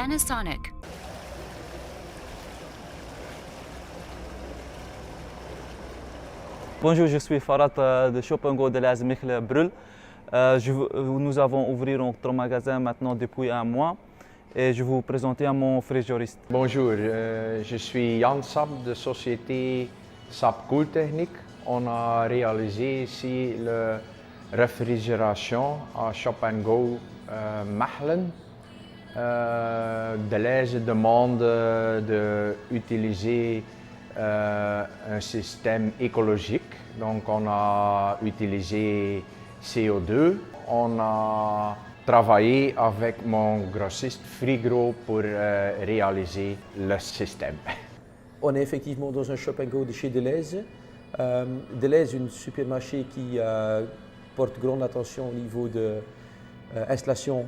Panasonic. Bonjour, je suis Farhat de Shop & Go de l'AS Mechelen Brul. Nous avons ouvert notre magasin maintenant depuis un mois et je vais vous présenter mon frigoriste. Bonjour, je suis Jan Sap de société Sap Koeltechniek. On a réalisé ici la réfrigération à Shop & Go Mechelen. Deleuze demande d'utiliser un système écologique, donc on a utilisé CO2. On a travaillé avec mon grossiste Frigro pour réaliser le système. On est effectivement dans un Shop & Go de chez Deleuze. Deleuze, une supermarché qui porte grande attention au niveau de l'installation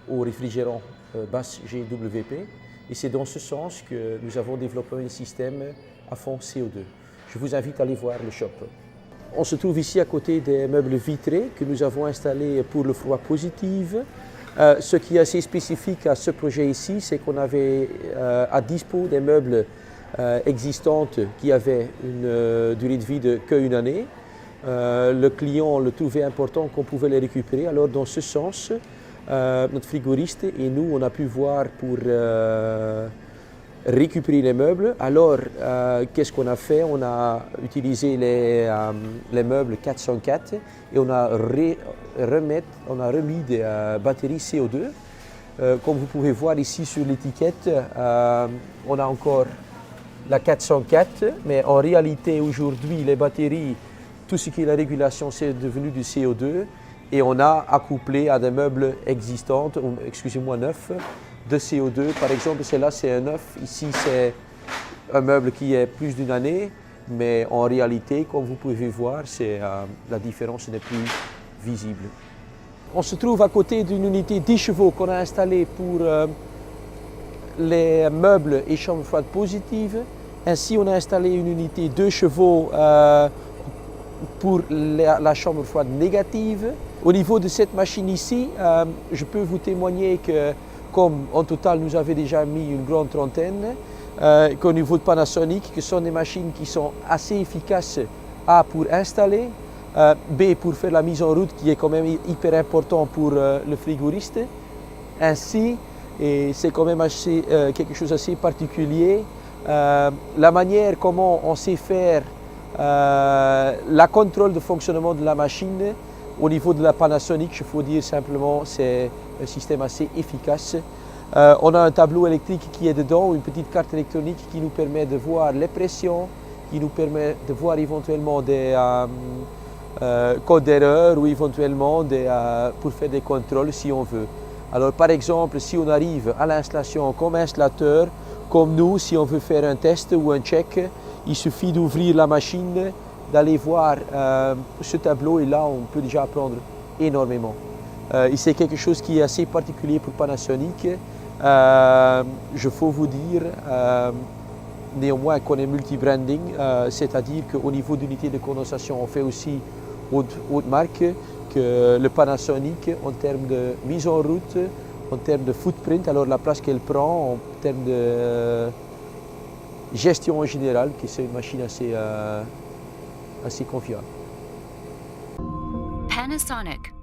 au réfrigérant basse GWP. Et c'est dans ce sens que nous avons développé un système à fond CO2. Je vous invite à aller voir le shop. On se trouve ici à côté des meubles vitrés que nous avons installés pour le froid positif. Ce qui est assez spécifique à ce projet ici, c'est qu'on avait à dispo des meubles existants qui avaient une durée de vie de qu'une année. Le client le trouvait important qu'on pouvait les récupérer. Alors dans ce sens, notre frigoriste et nous, on a pu voir pour récupérer les meubles. Alors, qu'est-ce qu'on a fait? On a utilisé les meubles 404 et on a remis des batteries CO2. Comme vous pouvez voir ici sur l'étiquette, on a encore la 404, mais en réalité aujourd'hui les batteries, tout ce qui est la régulation, c'est devenu du CO2. Et on a accouplé à des meubles existants, excusez-moi, neufs, de CO2. Par exemple, celle-là, c'est un neuf. Ici, c'est un meuble qui est plus d'une année. Mais en réalité, comme vous pouvez voir, la différence n'est plus visible. On se trouve à côté d'une unité 10 chevaux qu'on a installée pour les meubles et chambres froides positives. Ainsi, on a installé une unité 2 chevaux pour la chambre froide négative. Au niveau de cette machine ici, je peux vous témoigner que, comme en total nous avons déjà mis une grande trentaine, qu'au niveau de Panasonic, ce sont des machines qui sont assez efficaces A pour installer, B pour faire la mise en route qui est quand même hyper important pour le frigoriste. Ainsi, et c'est quand même quelque chose d'assez particulier, la manière comment on sait faire la contrôle de fonctionnement de la machine au niveau de la Panasonic, il faut dire simplement, c'est un système assez efficace. On a un tableau électrique qui est dedans, une petite carte électronique qui nous permet de voir les pressions, qui nous permet de voir éventuellement des codes d'erreur ou éventuellement pour faire des contrôles si on veut. Alors par exemple, si on arrive à l'installation comme installateur, comme nous, si on veut faire un test ou un check, il suffit d'ouvrir la machine, d'aller voir ce tableau et là on peut déjà apprendre énormément. Et c'est quelque chose qui est assez particulier pour Panasonic. Je faut vous dire néanmoins qu'on est multi-branding, c'est-à-dire qu'au niveau d'unité de condensation on fait aussi haute marque que le Panasonic en termes de mise en route, en termes de footprint, alors la place qu'elle prend, en termes de gestion en général, que c'est une machine assez confiable. Panasonic.